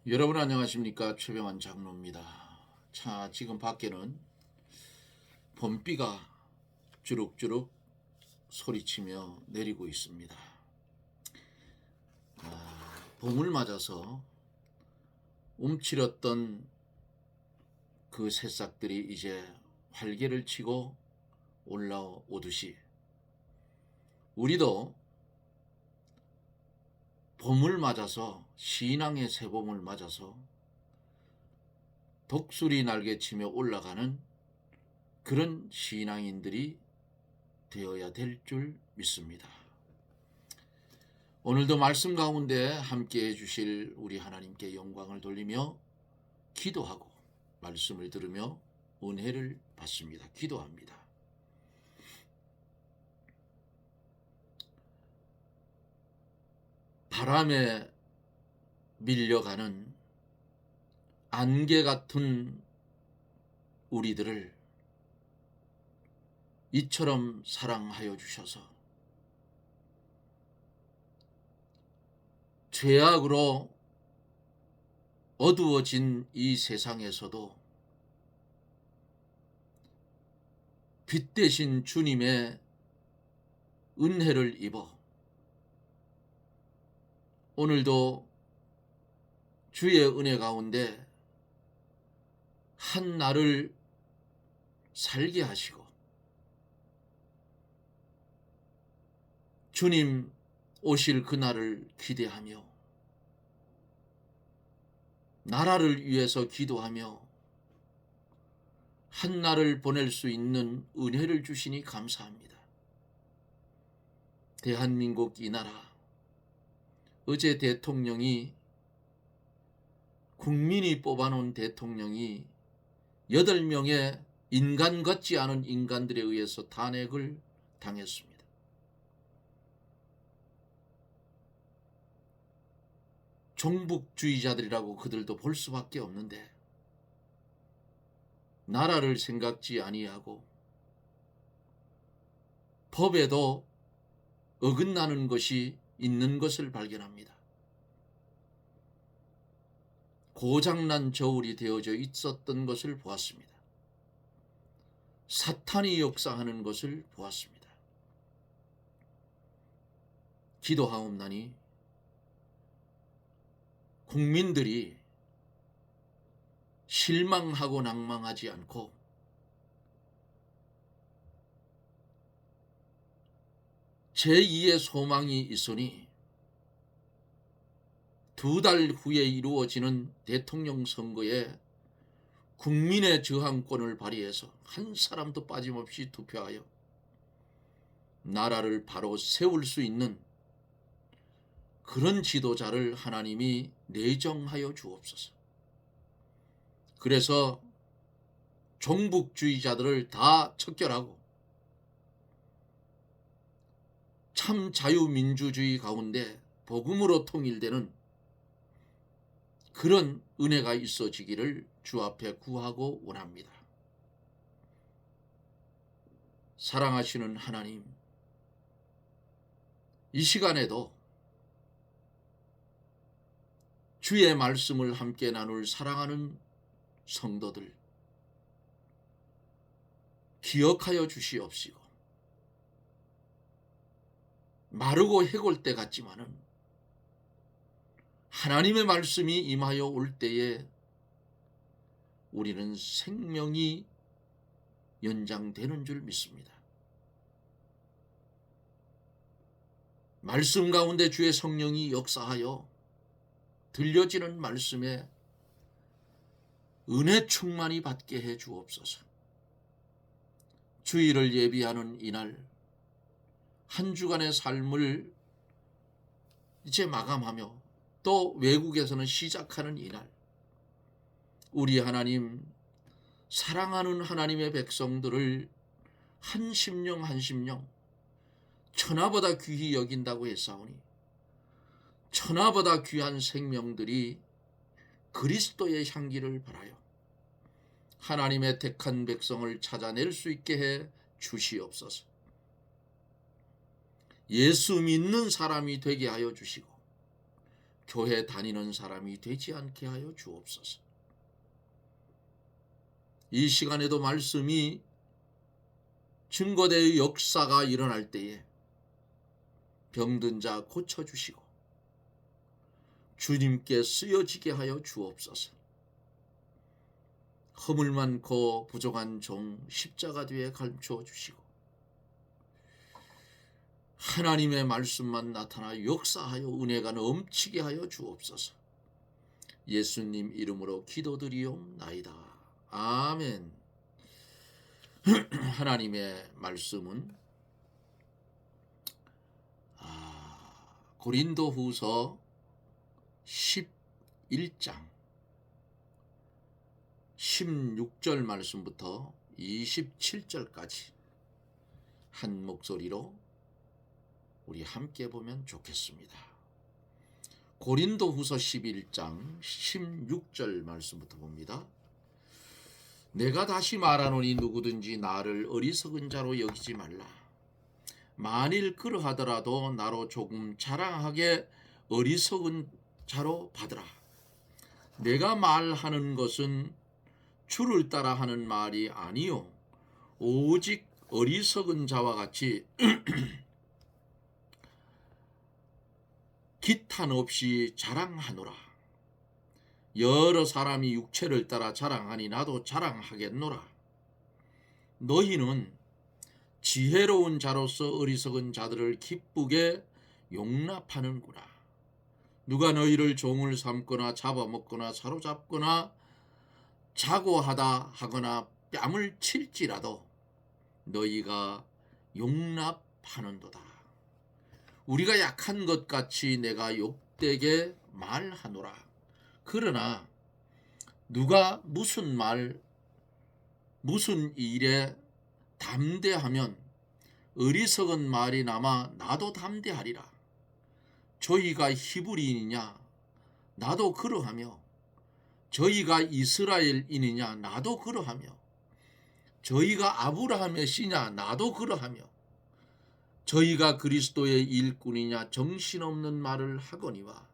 여러분 안녕하십니까? 최병환 장로입니다. 자, 지금 밖에는 봄비가 주룩주룩 소리치며 내리고 있습니다. 봄을 맞아서 움츠렸던 그 새싹들이 이제 활개를 치고 올라오듯이 우리도 봄을 맞아서, 신앙의 새봄을 맞아서 독수리 날개치며 올라가는 그런 신앙인들이 되어야 될 줄 믿습니다. 오늘도 말씀 가운데 함께 해주실 우리 하나님께 영광을 돌리며 기도하고 말씀을 들으며 은혜를 받습니다. 기도합니다. 바람에 밀려가는 안개 같은 우리들을 이처럼 사랑하여 주셔서 죄악으로 어두워진 이 세상에서도 빛 대신 주님의 은혜를 입어 오늘도 주의 은혜 가운데 한 날을 살게 하시고 주님 오실 그날을 기대하며 나라를 위해서 기도하며 한 날을 보낼 수 있는 은혜를 주시니 감사합니다. 대한민국 이 나라, 어제 대통령이, 국민이 뽑아놓은 대통령이 8명의 인간 같지 않은 인간들에 의해서 탄핵을 당했습니다. 종북주의자들이라고 그들도 볼 수밖에 없는데 나라를 생각지 아니하고 법에도 어긋나는 것이 있는 것을 발견합니다. 고장난 저울이 되어져 있었던 것을 보았습니다. 사탄이 역사하는 것을 보았습니다. 기도하옵나니 국민들이 실망하고 낭망하지 않고 제2의 소망이 있으니 2달 후에 이루어지는 대통령 선거에 국민의 저항권을 발휘해서 한 사람도 빠짐없이 투표하여 나라를 바로 세울 수 있는 그런 지도자를 하나님이 내정하여 주옵소서. 그래서 종북주의자들을 다 척결하고 참 자유민주주의 가운데 복음으로 통일되는 그런 은혜가 있어지기를 주 앞에 구하고 원합니다. 사랑하시는 하나님, 이 시간에도 주의 말씀을 함께 나눌 사랑하는 성도들 기억하여 주시옵시고, 마르고 해골 때 같지만은 하나님의 말씀이 임하여 올 때에 우리는 생명이 연장되는 줄 믿습니다. 말씀 가운데 주의 성령이 역사하여 들려지는 말씀에 은혜 충만히 받게 해 주옵소서. 주일을 예비하는 이날, 한 주간의 삶을 이제 마감하며 또 외국에서는 시작하는 이날, 우리 하나님, 사랑하는 하나님의 백성들을 한 심령 한 심령 천하보다 귀히 여긴다고 했사오니 천하보다 귀한 생명들이 그리스도의 향기를 바라요 하나님의 택한 백성을 찾아낼 수 있게 해 주시옵소서. 예수 믿는 사람이 되게 하여 주시고 교회 다니는 사람이 되지 않게 하여 주옵소서. 이 시간에도 말씀이 증거대의 역사가 일어날 때에 병든 자 고쳐주시고 주님께 쓰여지게 하여 주옵소서. 허물 많고 부족한 종 십자가 뒤에 감추어 주시고 하나님의 말씀만 나타나 역사하여 은혜가 넘치게 하여 주옵소서. 예수님 이름으로 기도드리옵나이다. 아멘. 하나님의 말씀은 고린도후서 11장 16절 말씀부터 27절까지 한 목소리로 우리 함께 보면 좋겠습니다. 고린도후서 11장 16절 말씀부터 봅니다. 내가 다시 말하노니 누구든지 나를 어리석은 자로 여기지 말라. 만일 그러하더라도 나로 조금 자랑하게 어리석은 자로 받으라. 내가 말하는 것은 주를 따라 하는 말이 아니요 오직 어리석은 자와 같이 기탄 없이 자랑하노라. 여러 사람이 육체를 따라 자랑하니 나도 자랑하겠노라. 너희는 지혜로운 자로서 어리석은 자들을 기쁘게 용납하는구나. 누가 너희를 종을 삼거나 잡아먹거나 사로잡거나 자고하다 하거나 뺨을 칠지라도 너희가 용납하는도다. 우리가 약한 것 같이 내가 욕되게 말하노라. 그러나 누가 무슨 일에 담대하면 어리석은 말이 남아 나도 담대하리라. 저희가 히브리인이냐 나도 그러하며 저희가 이스라엘인이냐 나도 그러하며 저희가 아브라함의 씨냐 나도 그러하며 저희가 그리스도의 일꾼이냐 정신없는 말을 하거니와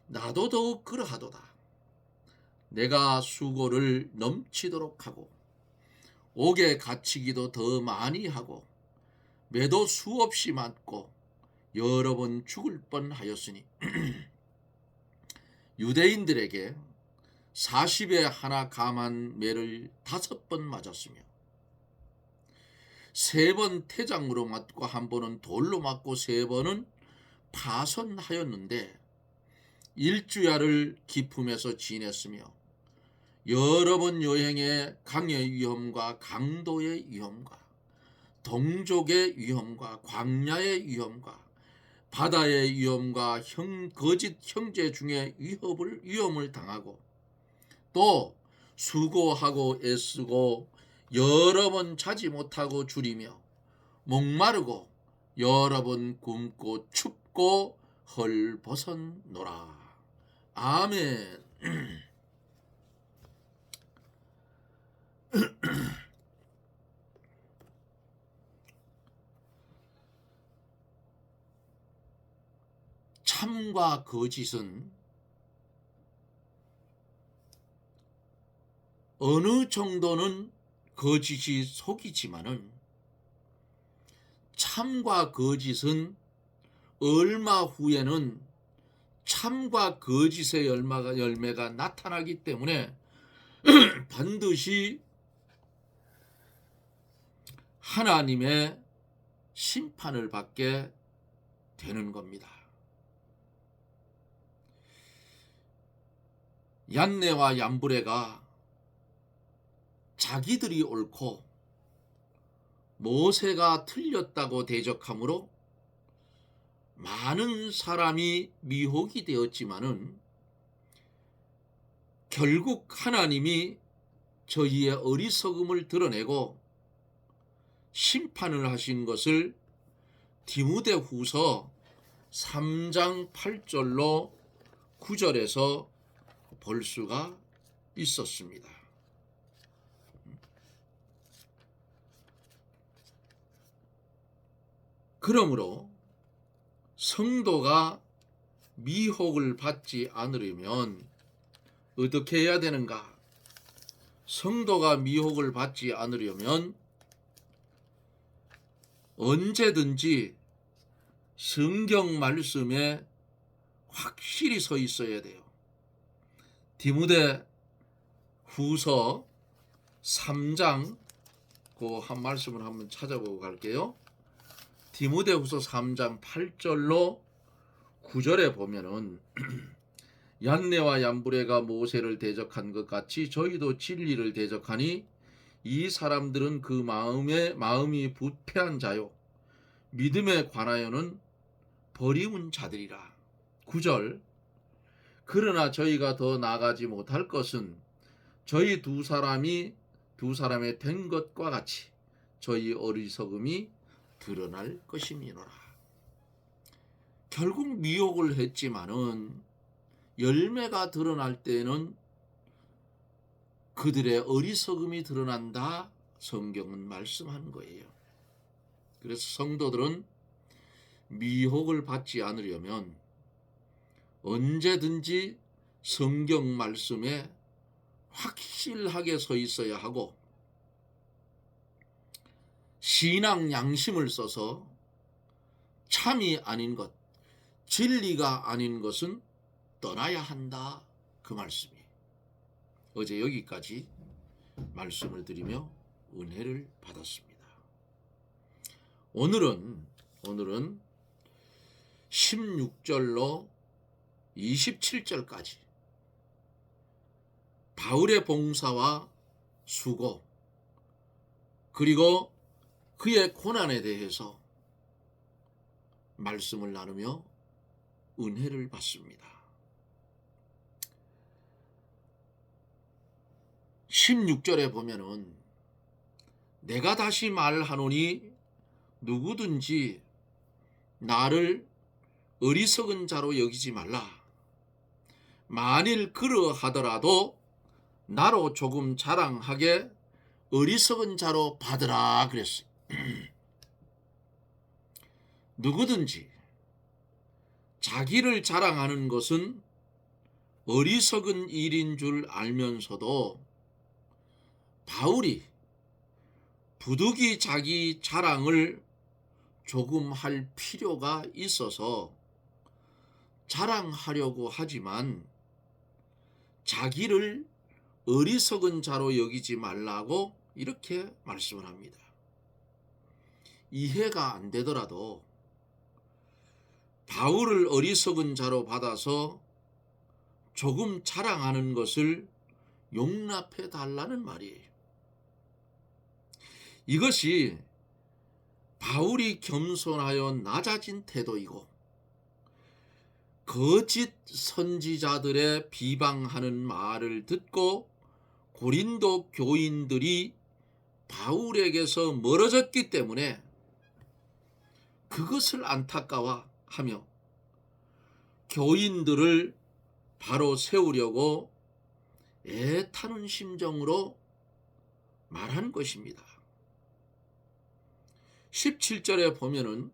나도 더욱 그러하도다. 내가 수고를 넘치도록 하고 옥에 갇히기도 더 많이 하고 매도 수없이 맞고 여러 번 죽을 뻔하였으니 유대인들에게 40에 하나 감한 매를 5번 맞았으며 3번 태장으로 맞고 1번은 돌로 맞고 3번은 파선하였는데 일주야를 기품에서 지냈으며 여러 번 여행에 강의 위험과 강도의 위험과 동족의 위험과 광야의 위험과 바다의 위험과 거짓 형제 중에 위험을 당하고 또 수고하고 애쓰고 여러 번 자지 못하고 줄이며 목마르고 여러 번 굶고 춥고 헐벗었노라. 아멘. 참과 거짓은 어느 정도는 거짓이 속이지만은 참과 거짓은 얼마 후에는 참과 거짓의 열매가 나타나기 때문에 반드시 하나님의 심판을 받게 되는 겁니다. 얀네와 얀브레가 자기들이 옳고 모세가 틀렸다고 대적하므로 많은 사람이 미혹이 되었지만은 결국 하나님이 저희의 어리석음을 드러내고 심판을 하신 것을 디모데후서 3장 8절로 9절에서 볼 수가 있었습니다. 그러므로 성도가 미혹을 받지 않으려면 어떻게 해야 되는가? 성도가 미혹을 받지 않으려면 언제든지 성경 말씀에 확실히 서 있어야 돼요. 디모데 후서 3장 그 한 말씀을 한번 찾아보고 갈게요. 디모데 후서 3장 8절로 9절에 보면은 얀네와 얀브레가 모세를 대적한 것 같이 저희도 진리를 대적하니 이 사람들은 그 마음이 부패한 자요 믿음에 관하여는 버리운 자들이라. 9절 그러나 저희가 더 나아가지 못할 것은 저희 두 사람의 된 것과 같이 저희 어리석음이 드러날 것이니라. 결국 미혹을 했지만은 열매가 드러날 때는 그들의 어리석음이 드러난다. 성경은 말씀하는 거예요. 그래서 성도들은 미혹을 받지 않으려면 언제든지 성경 말씀에 확실하게 서 있어야 하고 신앙 양심을 써서 참이 아닌 것, 진리가 아닌 것은 떠나야 한다. 그 말씀이에요. 어제 여기까지 말씀을 드리며 은혜를 받았습니다. 오늘은 16절로 27절까지 바울의 봉사와 수고 그리고 그의 고난에 대해서 말씀을 나누며 은혜를 받습니다. 16절에 보면은 내가 다시 말하노니 누구든지 나를 어리석은 자로 여기지 말라. 만일 그러하더라도 나로 조금 자랑하게 어리석은 자로 받으라 그랬어요. 누구든지 자기를 자랑하는 것은 어리석은 일인 줄 알면서도 바울이 부득이 자기 자랑을 조금 할 필요가 있어서 자랑하려고 하지만 자기를 어리석은 자로 여기지 말라고 이렇게 말씀을 합니다. 이해가 안 되더라도 바울을 어리석은 자로 받아서 조금 자랑하는 것을 용납해 달라는 말이에요. 이것이 바울이 겸손하여 낮아진 태도이고 거짓 선지자들의 비방하는 말을 듣고 고린도 교인들이 바울에게서 멀어졌기 때문에 그것을 안타까워하며 교인들을 바로 세우려고 애타는 심정으로 말한 것입니다. 17절에 보면은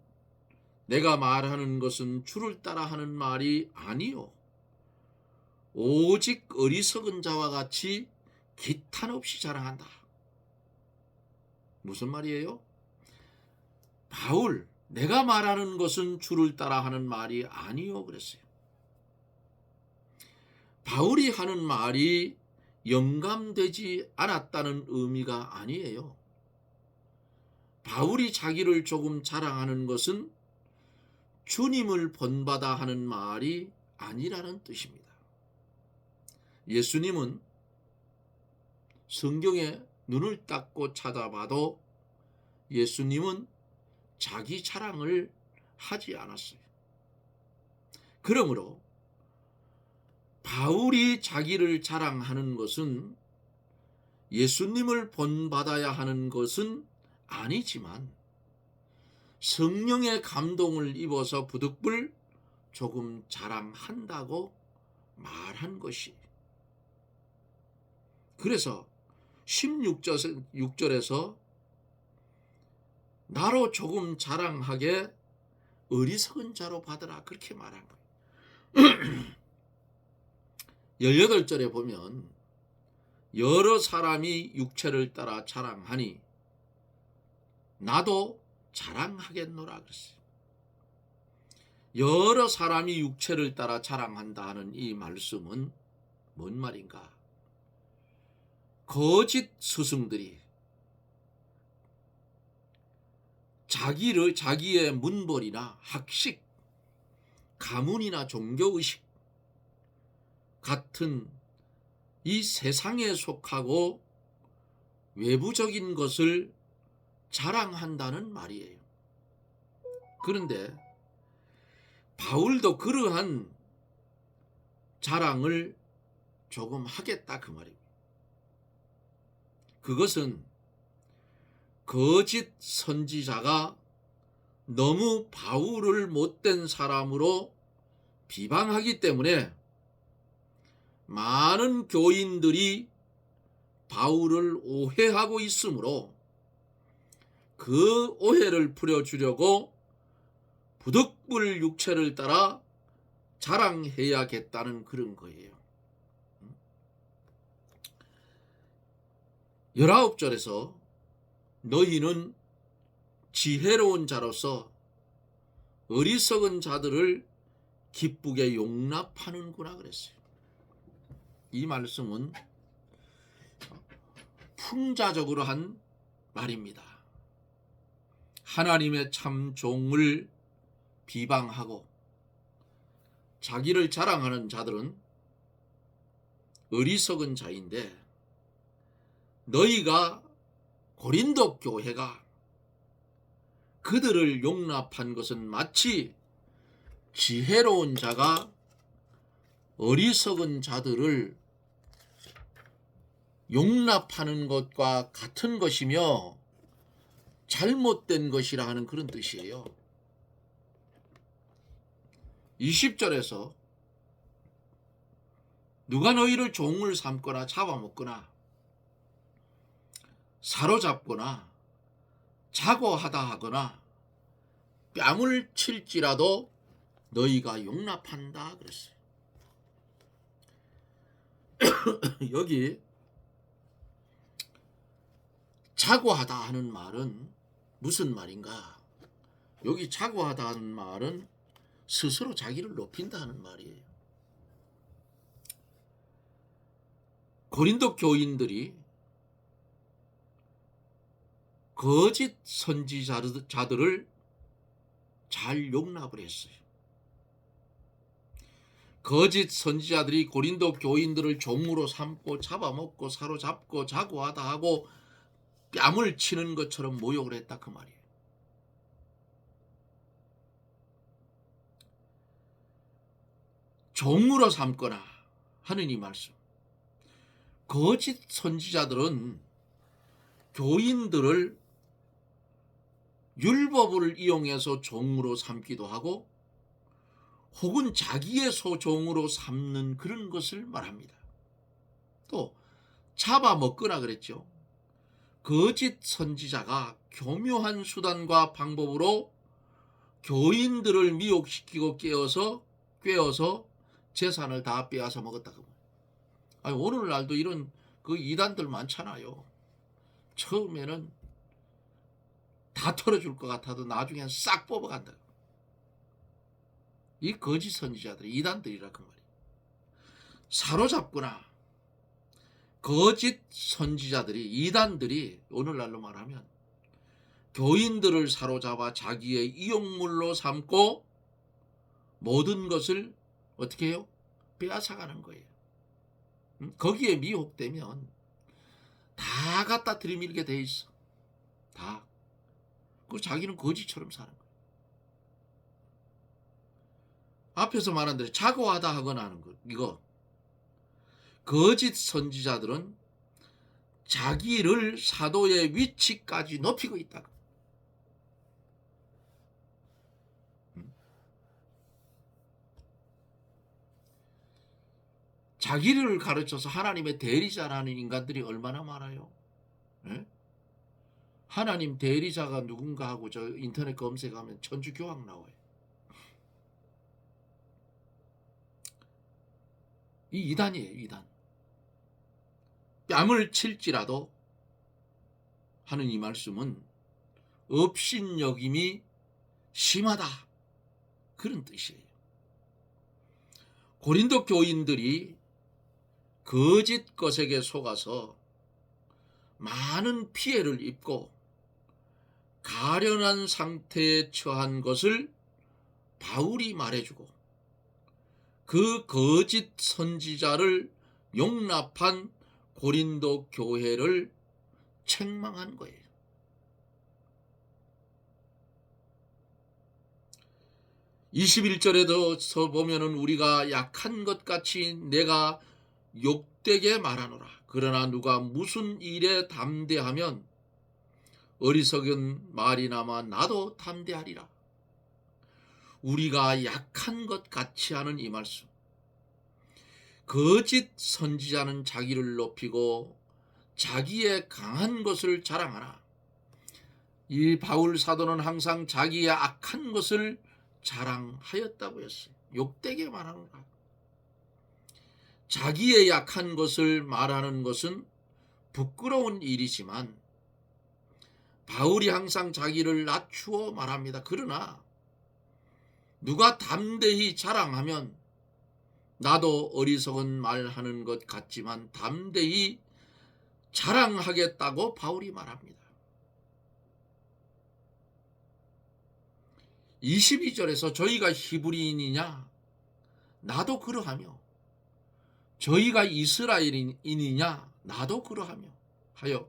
내가 말하는 것은 주를 따라 하는 말이 아니요 오직 어리석은 자와 같이 기탄 없이 자랑한다. 무슨 말이에요? 바울, 내가 말하는 것은 주를 따라 하는 말이 아니요 그랬어요. 바울이 하는 말이 영감되지 않았다는 의미가 아니에요. 바울이 자기를 조금 자랑하는 것은 주님을 본받아 하는 말이 아니라는 뜻입니다. 예수님은 성경에 눈을 닦고 찾아봐도 예수님은 자기 자랑을 하지 않았어요. 그러므로 바울이 자기를 자랑하는 것은 예수님을 본받아야 하는 것은 아니지만 성령의 감동을 입어서 부득불 조금 자랑한다고 말한 것이. 그래서 16절에서 나로 조금 자랑하게 어리석은 자로 받으라 그렇게 말한 거예요. (18절에) 보면 여러 사람이 육체를 따라 자랑하니 나도 자랑하겠노라 그랬어요. 여러 사람이 육체를 따라 자랑한다 하는 이 말씀은 뭔 말인가? 거짓 스승들이 자기의 문벌이나 학식, 가문이나 종교의식 같은 이 세상에 속하고 외부적인 것을 자랑한다는 말이에요. 그런데 바울도 그러한 자랑을 조금 하겠다 그 말입니다. 그것은 거짓 선지자가 너무 바울을 못된 사람으로 비방하기 때문에 많은 교인들이 바울을 오해하고 있으므로 그 오해를 풀어주려고 부득불 육체를 따라 자랑해야겠다는 그런 거예요. 19절에서 너희는 지혜로운 자로서 어리석은 자들을 기쁘게 용납하는구나 그랬어요. 이 말씀은 풍자적으로 한 말입니다. 하나님의 참 종을 비방하고 자기를 자랑하는 자들은 어리석은 자인데, 너희가 고린도 교회가 그들을 용납한 것은 마치 지혜로운 자가 어리석은 자들을 용납하는 것과 같은 것이며 잘못된 것이라 하는 그런 뜻이에요. 20절에서 누가 너희를 종을 삼거나 잡아먹거나 사로잡거나 자고하다 하거나 뺨을 칠지라도 너희가 용납한다 그랬어요. 여기 자고하다 하는 말은 무슨 말인가? 여기 자고하다 하는 말은 스스로 자기를 높인다 하는 말이에요. 고린도 교인들이 거짓 선지자들을 잘 용납을 했어요. 거짓 선지자들이 고린도 교인들을 종으로 삼고 잡아먹고 사로잡고 자고하다 하고 뺨을 치는 것처럼 모욕을 했다 그 말이에요. 종으로 삼거나 하는 이 말씀. 거짓 선지자들은 교인들을 율법을 이용해서 종으로 삼기도 하고 혹은 자기의 소종으로 삼는 그런 것을 말합니다. 또 잡아먹거나 그랬죠. 거짓 선지자가 교묘한 수단과 방법으로 교인들을 미혹시키고 꿰어서 재산을 다 빼앗아 먹었다. 아니, 오늘날도 이런 그 이단들 많잖아요. 처음에는 다 털어줄 것 같아도 나중엔 싹 뽑아간다. 이 거짓 선지자들이 이단들이라 그 말이에요. 사로잡거나 거짓 선지자들이 이단들이 오늘날로 말하면 교인들을 사로잡아 자기의 이용물로 삼고 모든 것을 어떻게 해요? 빼앗아가는 거예요. 거기에 미혹되면 다 갖다 들이밀게 돼 있어. 다. 그 자기는 거지처럼 사는 거예요. 앞에서 말한 대로 자고하다 하거나 하는 거. 이거 거짓 선지자들은 자기를 사도의 위치까지 높이고 있다. 자기를 가르쳐서 하나님의 대리자라는 인간들이 얼마나 많아요. 네? 하나님 대리자가 누군가 하고 저 인터넷 검색하면 천주교황 나와요. 이 이단이에요, 이단. 뺨을 칠지라도 하는 이 말씀은 업신여김이 심하다, 그런 뜻이에요. 고린도 교인들이 거짓 것에게 속아서 많은 피해를 입고 가련한 상태에 처한 것을 바울이 말해주고, 그 거짓 선지자를 용납한 고린도 교회를 책망한 거예요. 21절에서 보면은 우리가 약한 것 같이 내가 욕되게 말하노라. 그러나 누가 무슨 일에 담대하면 어리석은 말이나마 나도 담대하리라. 우리가 약한 것 같이 하는 이 말씀. 거짓 선지자는 자기를 높이고 자기의 강한 것을 자랑하나, 이 바울 사도는 항상 자기의 악한 것을 자랑하였다고 했어요. 욕되게 말하노라. 자기의 약한 것을 말하는 것은 부끄러운 일이지만 바울이 항상 자기를 낮추어 말합니다. 그러나 누가 담대히 자랑하면 나도 어리석은 말하는 것 같지만 담대히 자랑하겠다고 바울이 말합니다. 22절에서 저희가 히브리인이냐 나도 그러하며 저희가 이스라엘인이냐 나도 그러하며 하여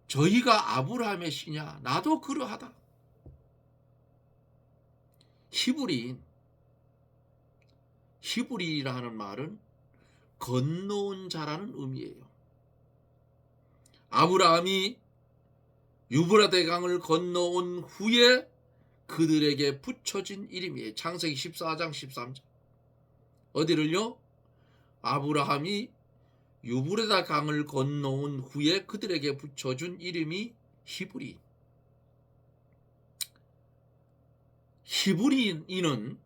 저희가 아브라함의 씨냐 나도 그러하다. 히브리라는 말은 건너온 자라는 의미예요. 아브라함이 유브라데 강을 건너온 후에 그들에게 붙여진 이름이에요. 창세기 14장 13절. 어디를요? 아브라함이 유브라데 강을 건너온 후에 그들에게 붙여준 이름이 히브리. 히브리인은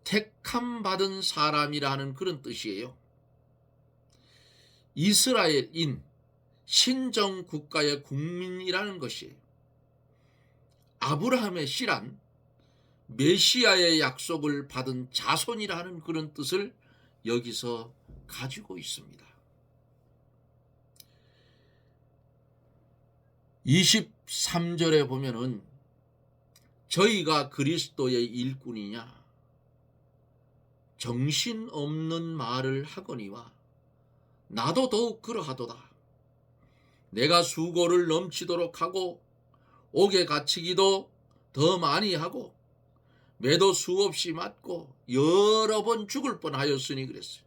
택함 받은 사람이라는 그런 뜻이에요. 이스라엘인, 신정 국가의 국민이라는 것이에요. 아브라함의 씨란 메시아의 약속을 받은 자손이라는 그런 뜻을 여기서 가지고 있습니다. 23절에 보면은 저희가 그리스도의 일꾼이냐 정신없는 말을 하거니와 나도 더욱 그러하도다. 내가 수고를 넘치도록 하고 옥에 갇히기도 더 많이 하고 매도 수없이 맞고 여러 번 죽을 뻔하였으니 그랬어요.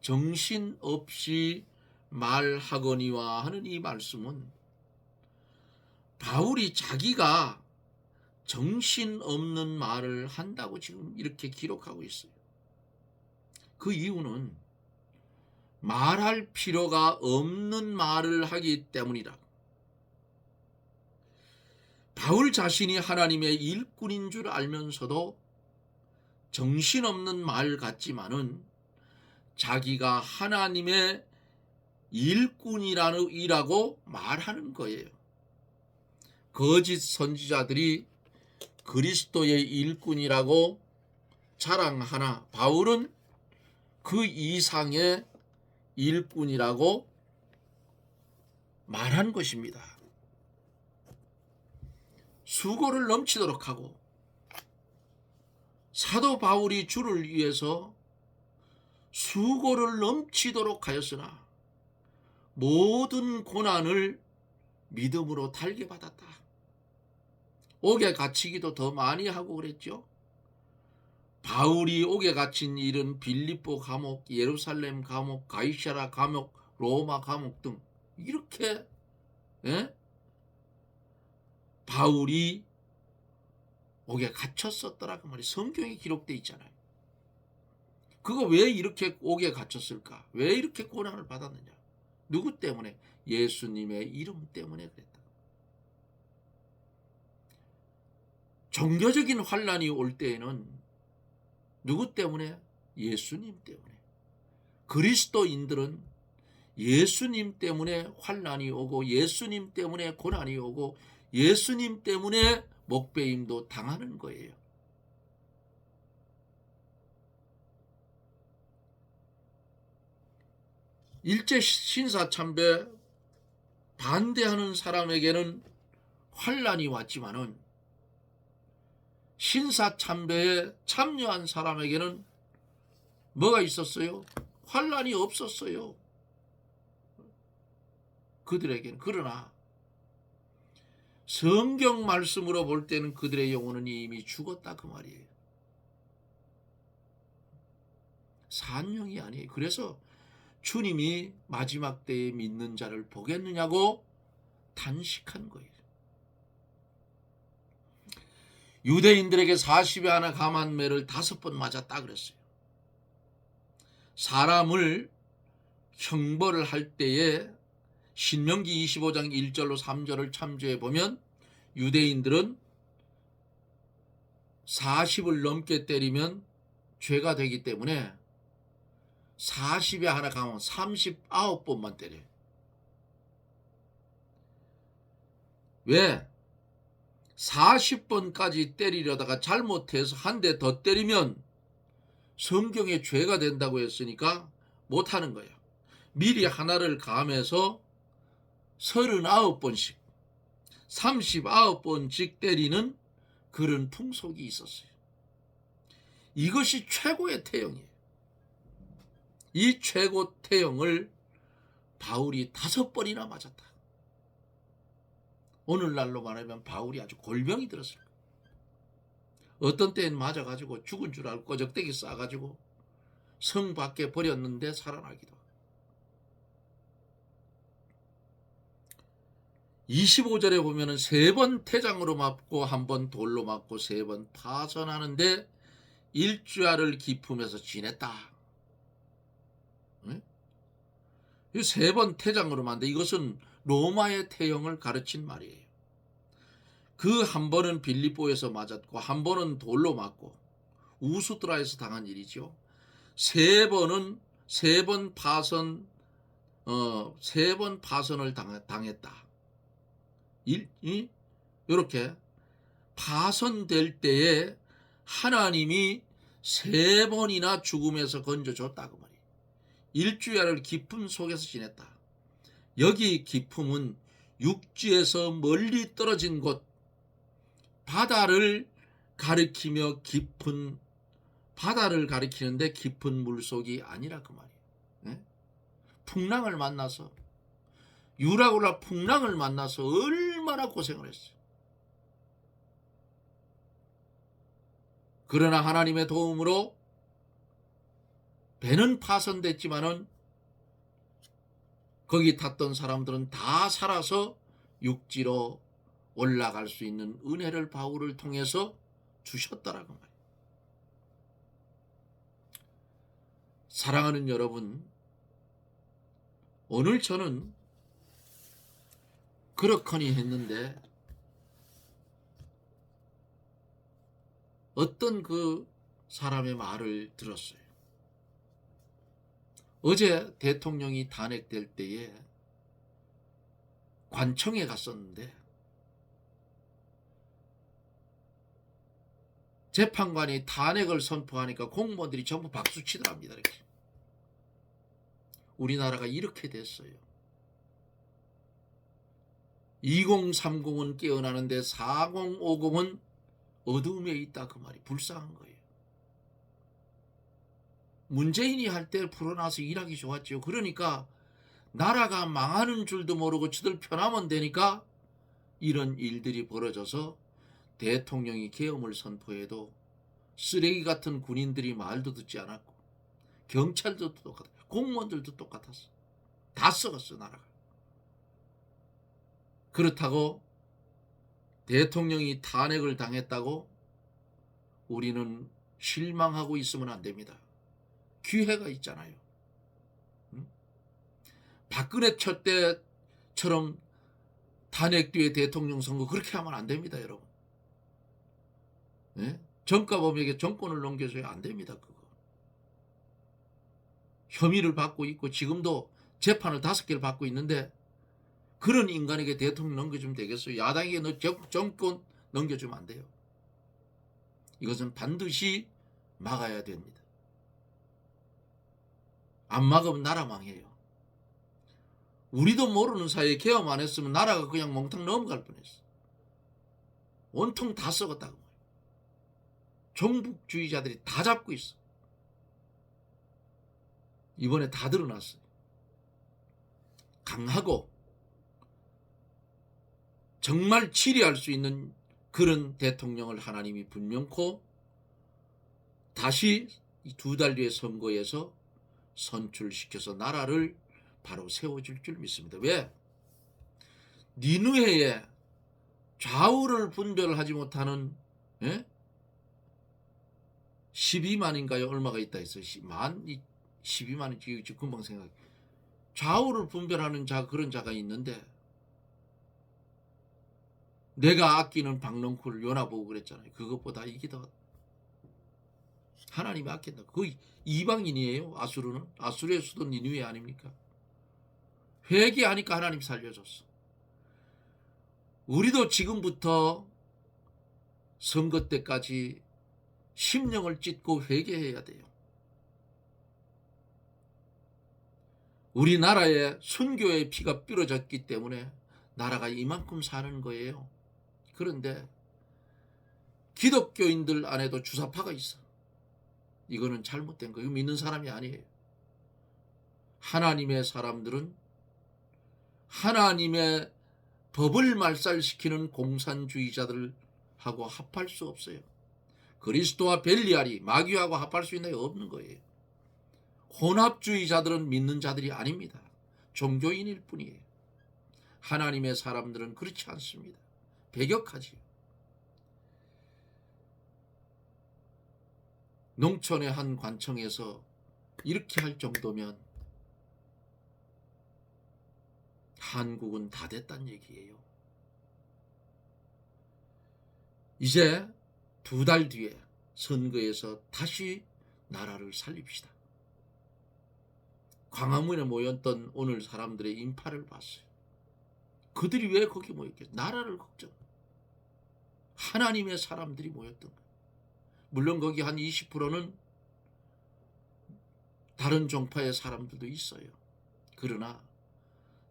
정신없이 말하거니와 하는 이 말씀은 바울이 자기가 정신없는 말을 한다고 지금 이렇게 기록하고 있어요. 그 이유는 말할 필요가 없는 말을 하기 때문이라. 바울 자신이 하나님의 일꾼인 줄 알면서도 정신없는 말 같지만은 자기가 하나님의 일꾼이라고 말하는 거예요. 거짓 선지자들이 그리스도의 일꾼이라고 자랑하나 바울은 그 이상의 일꾼이라고 말한 것입니다. 수고를 넘치도록 하고 사도 바울이 주를 위해서 수고를 넘치도록 하였으나 모든 고난을 믿음으로 달게 받았다. 옥에 갇히기도 더 많이 하고 그랬죠. 바울이 옥에 갇힌 일은 빌립보 감옥, 예루살렘 감옥, 가이사랴 감옥, 로마 감옥 등 이렇게 바울이 옥에 갇혔었더라 그 말이 성경에 기록되어 있잖아요. 그거 왜 이렇게 옥에 갇혔을까? 왜 이렇게 고난을 받았느냐? 누구 때문에? 예수님의 이름 때문에 그랬다. 종교적인 환란이 올 때에는 누구 때문에? 예수님 때문에. 그리스도인들은 예수님 때문에 환난이 오고 예수님 때문에 고난이 오고 예수님 때문에 목배임도 당하는 거예요. 일제 신사참배 반대하는 사람에게는 환난이 왔지만은 신사참배에 참여한 사람에게는 뭐가 있었어요? 환난이 없었어요. 그들에게는. 그러나 성경 말씀으로 볼 때는 그들의 영혼은 이미 죽었다 그 말이에요. 산영이 아니에요. 그래서 주님이 마지막 때에 믿는 자를 보겠느냐고 단식한 거예요. 유대인들에게 40에 하나 감한 매를 5번 맞았다 그랬어요. 사람을 형벌을 할 때에 신명기 25장 1절로 3절을 참조해 보면 유대인들은 40을 넘게 때리면 죄가 되기 때문에 40에 하나 감하면 39번만 때려요. 왜? 40번까지 때리려다가 잘못해서 한 대 더 때리면 성경에 죄가 된다고 했으니까 못하는 거예요. 미리 하나를 감해서 39번씩 39번씩 때리는 그런 풍속이 있었어요. 이것이 최고의 태형이에요. 이 최고 태형을 바울이 5번이나 맞았다. 오늘날로 말하면 바울이 아주 골병이 들었을 거예요. 어떤 때는 맞아가지고 죽은 줄 알고 꺼적대기 싸가지고 성 밖에 버렸는데 살아나기도 하고. 25절에 보면은 3번 태장으로 맞고 1번 돌로 맞고 3번 파선하는데 일주야를 기품에서 지냈다. 네? 3번 태장으로 맞는데 이것은 로마의 태형을 가르친 말이에요. 그 한 번은 빌립보에서 맞았고 한 번은 돌로 맞고 우수드라에서 당한 일이죠. 3번은 3번 파선 3번 파선을 당했다. 이렇게 파선될 때에 하나님이 3번이나 죽음에서 건져줬다고 말이에요. 일주야를 기품 속에서 지냈다. 여기 기품은 육지에서 멀리 떨어진 곳, 바다를 가리키며 깊은 바다를 가리키는데 깊은 물속이 아니라 그 말이에요. 네? 풍랑을 만나서 유라굴라 풍랑을 만나서 얼마나 고생을 했어요. 그러나 하나님의 도움으로 배는 파손됐지만은 거기 탔던 사람들은 다 살아서 육지로 올라갈 수 있는 은혜를 바울을 통해서 주셨다라고 말이에요. 사랑하는 여러분, 오늘 저는 그렇거니 했는데 어떤 그 사람의 말을 들었어요. 어제 대통령이 탄핵될 때에 관청에 갔었는데 재판관이 탄핵을 선포하니까 공무원들이 전부 박수 치더랍니다. 이렇게. 우리나라가 이렇게 됐어요. 2030은 깨어나는데 4050은 어둠에 있다 그 말이 불쌍한 거예요. 문재인이 할 때 풀어놔서 일하기 좋았죠. 그러니까 나라가 망하는 줄도 모르고 저들 편하면 되니까 이런 일들이 벌어져서 대통령이 계엄을 선포해도 쓰레기 같은 군인들이 말도 듣지 않았고 경찰도 똑같았고 공무원들도 똑같았어. 다 썩었어 나라가. 그렇다고 대통령이 탄핵을 당했다고 우리는 실망하고 있으면 안 됩니다. 기회가 있잖아요. 박근혜 첫 때처럼 탄핵 뒤에 대통령 선거 그렇게 하면 안 됩니다, 여러분. 네? 정가범에게 정권을 넘겨줘야 안 됩니다. 그거. 혐의를 받고 있고 지금도 재판을 5개를 받고 있는데 그런 인간에게 대통령 넘겨주면 되겠어요? 야당에게 정권 넘겨주면 안 돼요. 이것은 반드시 막아야 됩니다. 안 막으면 나라 망해요. 우리도 모르는 사이에 개엄 안 했으면 나라가 그냥 몽탕 넘어갈 뻔했어. 온통 다 썩었다고. 종북주의자들이 다 잡고 있어. 이번에 다 드러났어요. 강하고 정말 치리할 수 있는 그런 대통령을 하나님이 분명코 다시 2달 뒤의 선거에서 선출시켜서 나라를 바로 세워줄 줄 믿습니다. 왜? 니느웨에 좌우를 분별하지 못하는 12만인가요? 얼마가 있다 해서 12만인지 금방 생각해. 좌우를 분별하는 그런 자가 있는데 내가 아끼는 박넝쿨 요나보고 그랬잖아요. 그것보다 이게 더 하나님이 아낀다. 거의 이방인이에요. 아수르의 수도 니느웨 아닙니까? 회개하니까 하나님 살려줬어. 우리도 지금부터 선거 때까지 심령을 찢고 회개해야 돼요. 우리나라에 순교의 피가 뿌려졌기 때문에 나라가 이만큼 사는 거예요. 그런데 기독교인들 안에도 주사파가 있어. 이거는 잘못된 거예요. 믿는 사람이 아니에요. 하나님의 사람들은 하나님의 법을 말살시키는 공산주의자들하고 합할 수 없어요. 그리스도와 벨리알이 마귀하고 합할 수 있는 게 없는 거예요. 혼합주의자들은 믿는 자들이 아닙니다. 종교인일 뿐이에요. 하나님의 사람들은 그렇지 않습니다. 배격하지요. 농촌의 한 관청에서 이렇게 할 정도면 한국은 다 됐단 얘기예요. 이제 2달 뒤에 선거에서 다시 나라를 살립시다. 광화문에 모였던 오늘 사람들의 인파를 봤어요. 그들이 왜 거기 모였겠어요? 나라를 걱정. 하나님의 사람들이 모였던 거예요. 물론 거기 한 20%는 다른 종파의 사람들도 있어요. 그러나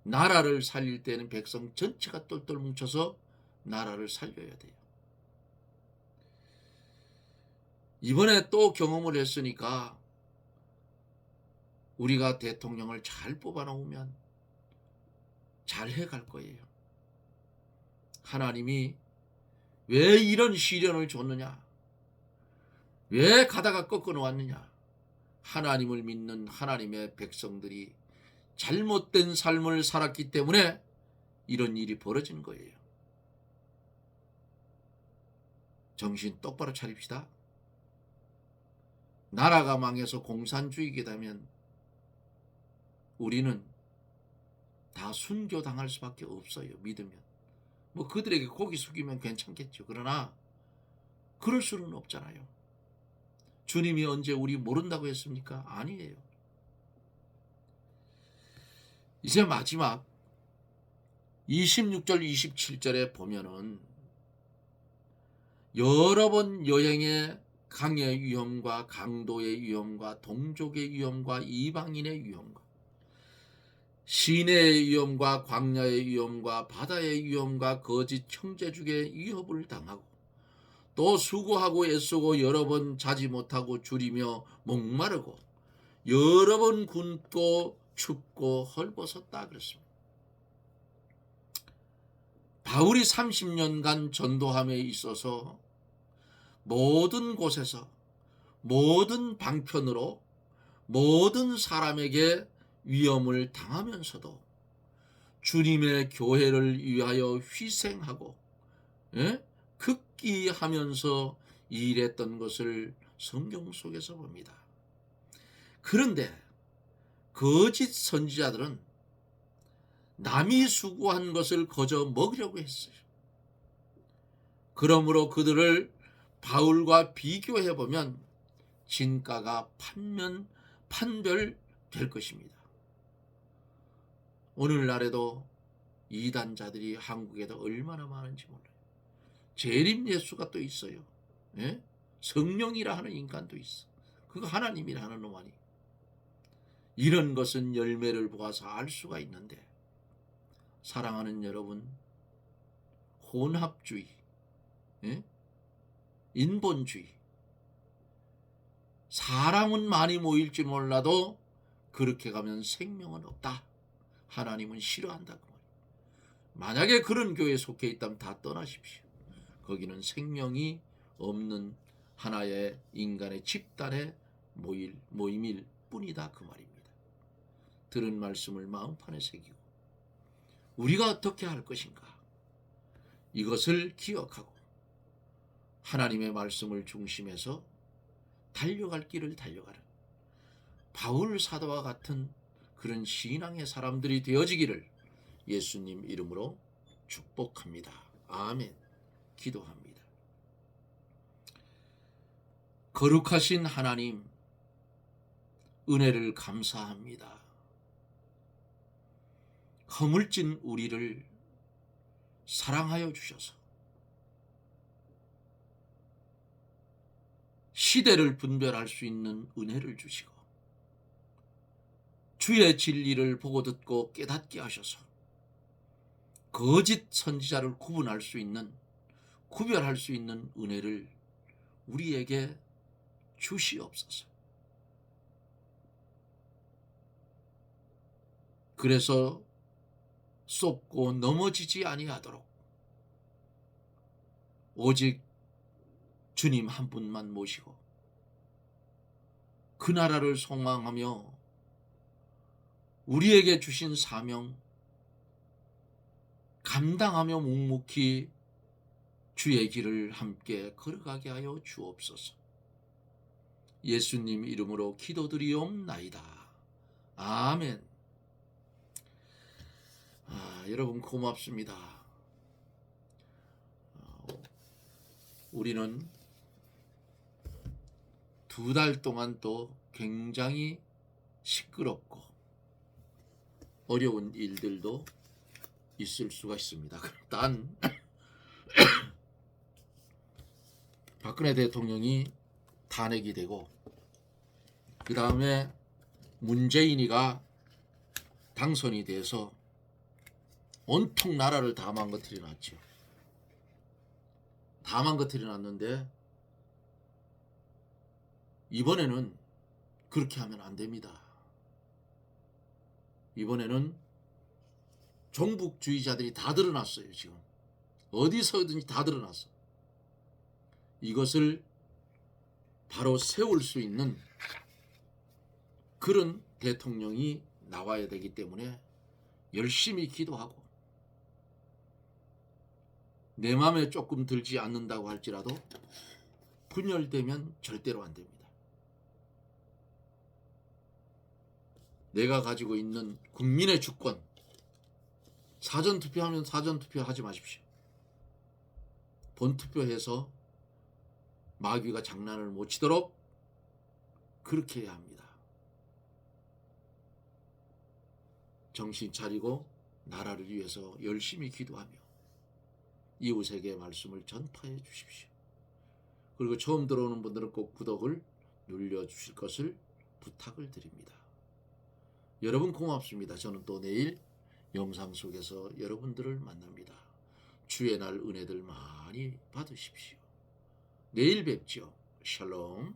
나라를 살릴 때는 백성 전체가 똘똘 뭉쳐서 나라를 살려야 돼요. 이번에 또 경험을 했으니까 우리가 대통령을 잘 뽑아놓으면 잘 해갈 거예요. 하나님이 왜 이런 시련을 줬느냐? 왜 가다가 꺾어 놓았느냐? 하나님을 믿는 하나님의 백성들이 잘못된 삶을 살았기 때문에 이런 일이 벌어진 거예요. 정신 똑바로 차립시다. 나라가 망해서 공산주의게 되면 우리는 다 순교당할 수밖에 없어요. 믿으면. 뭐 그들에게 고개 숙이면 괜찮겠죠. 그러나 그럴 수는 없잖아요. 주님이 언제 우리 모른다고 했습니까? 아니에요. 이제 마지막 26절 27절에 보면은 여러 번 여행의 강의 위험과 강도의 위험과 동족의 위험과 이방인의 위험과 시내의 위험과 광야의 위험과 바다의 위험과 거짓 형제주의 위협을 당하고 또 수고하고 애쓰고 여러 번 자지 못하고 줄이며 목마르고 여러 번 굶고 춥고 헐벗었다 그랬습니다. 바울이 30년간 전도함에 있어서 모든 곳에서 모든 방편으로 모든 사람에게 위험을 당하면서도 주님의 교회를 위하여 희생하고 극기하면서 일했던 것을 성경 속에서 봅니다. 그런데 거짓 선지자들은 남이 수고한 것을 거저 먹으려고 했어요. 그러므로 그들을 바울과 비교해 보면 진가가 판별될 것입니다. 오늘날에도 이단자들이 한국에도 얼마나 많은지 몰라요. 재림 예수가 또 있어요. 예? 성령이라 하는 인간도 있어. 그거 하나님이라 하는 놈 아니. 이런 것은 열매를 보아서 알 수가 있는데, 사랑하는 여러분, 혼합주의, 예? 인본주의, 사람은 많이 모일지 몰라도 그렇게 가면 생명은 없다. 하나님은 싫어한다. 만약에 그런 교회에 속해 있다면 다 떠나십시오. 거기는 생명이 없는 하나의 인간의 집단의 모임일 뿐이다, 그 말입니다. 들은 말씀을 마음판에 새기고 우리가 어떻게 할 것인가, 이것을 기억하고 하나님의 말씀을 중심해서 달려갈 길을 달려가는 바울 사도와 같은 그런 신앙의 사람들이 되어지기를 예수님 이름으로 축복합니다. 아멘. 기도합니다. 거룩하신 하나님, 은혜를 감사합니다. 허물진 우리를 사랑하여 주셔서 시대를 분별할 수 있는 은혜를 주시고 주의 진리를 보고 듣고 깨닫게 하셔서 거짓 선지자를 구별할 수 있는 은혜를 우리에게 주시옵소서. 그래서 쏟고 넘어지지 아니하도록 오직 주님 한 분만 모시고 그 나라를 소망하며 우리에게 주신 사명 감당하며 묵묵히 주의 길을 함께 걸어가게 하여 주옵소서. 예수님 이름으로 기도드리옵나이다. 아멘. 여러분 고맙습니다. 우리는 2달 동안 또 굉장히 시끄럽고 어려운 일들도 있을 수가 있습니다. 일단 박근혜 대통령이 탄핵이 되고 그 다음에 문재인이가 당선이 돼서 온통 나라를 다 망가뜨려 놨죠. 다 망가뜨려 놨는데 이번에는 그렇게 하면 안 됩니다. 이번에는 종북주의자들이 다 드러났어요. 지금 어디서든지 다 드러났어. 이것을 바로 세울 수 있는 그런 대통령이 나와야 되기 때문에 열심히 기도하고 내 마음에 조금 들지 않는다고 할지라도 분열되면 절대로 안 됩니다. 내가 가지고 있는 국민의 주권, 사전투표하면 사전투표 하지 마십시오. 본투표해서 마귀가 장난을 못 치도록 그렇게 해야 합니다. 정신 차리고 나라를 위해서 열심히 기도하며 이웃에게 말씀을 전파해 주십시오. 그리고 처음 들어오는 분들은 꼭 구독을 눌러주실 것을 부탁을 드립니다. 여러분 고맙습니다. 저는 또 내일 영상 속에서 여러분들을 만납니다. 주의 날 은혜들 많이 받으십시오. 내일 뵙죠. 샬롬.